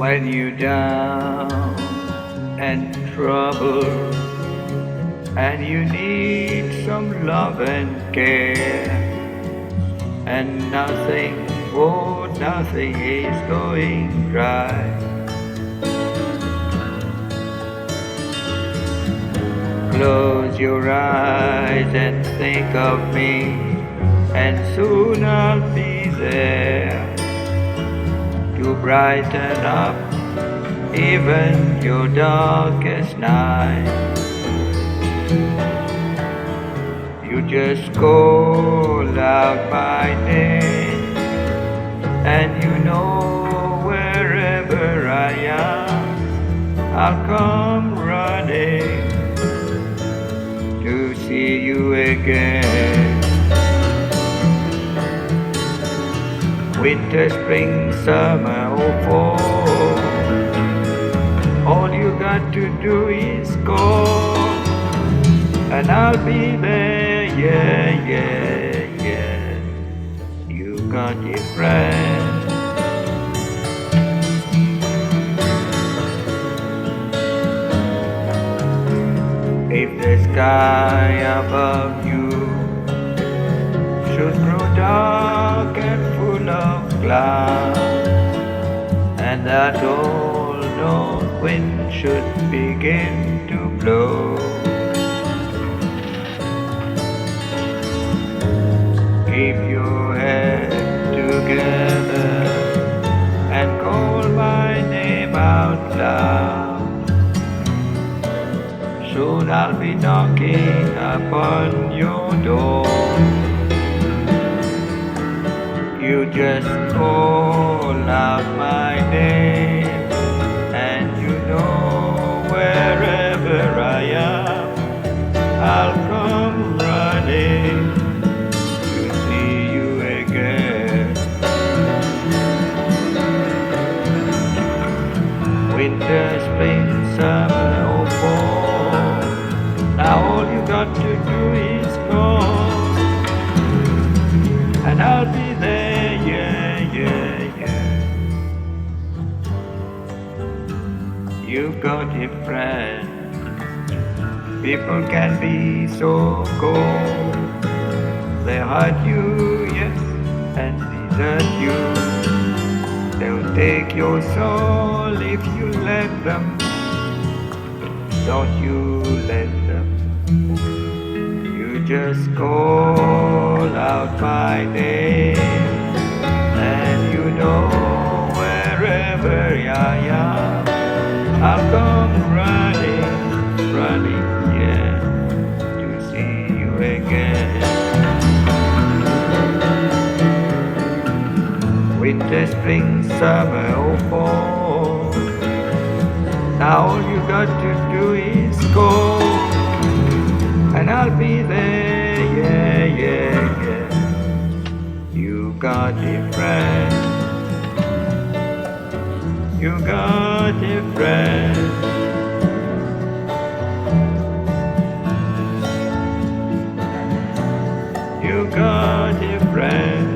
when you're down and trouble, and you need some love and care, and nothing, oh nothing is going right. Close your eyes and think of me, and soon I'll be there to brighten up even your darkest night. You just call out my name, and you know wherever I am, I'll come running to see you again. Winter, spring, summer, or fall, all you got to do is call, and I'll be there, yeah, yeah, yeah. You got your friend. If the sky above you should grow dark and full of clouds, and that old north wind should begin to blow, keep your head together and call my name out loud. Soon I'll be knocking upon your door. You just call out my name, and you know wherever I am, I'll come running to see you again. Winter, spring, summer, or fall, now all you got to do is call, and I'll be there, yeah, yeah, yeah. You've got a friend. People can be so cold. They hurt you, yes, and desert you. They'll take your soul if you let them. Don't you let them. You just call out my name, and you know wherever I am, I'll come running, running, yeah, to see you again. Winter, spring, summer, or fall, now all you got to do is call, and I'll be there, yeah, yeah, yeah. You got a friend. You got a friend. You got a friend.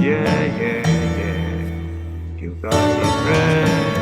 Yeah, yeah, yeah. You got a friend.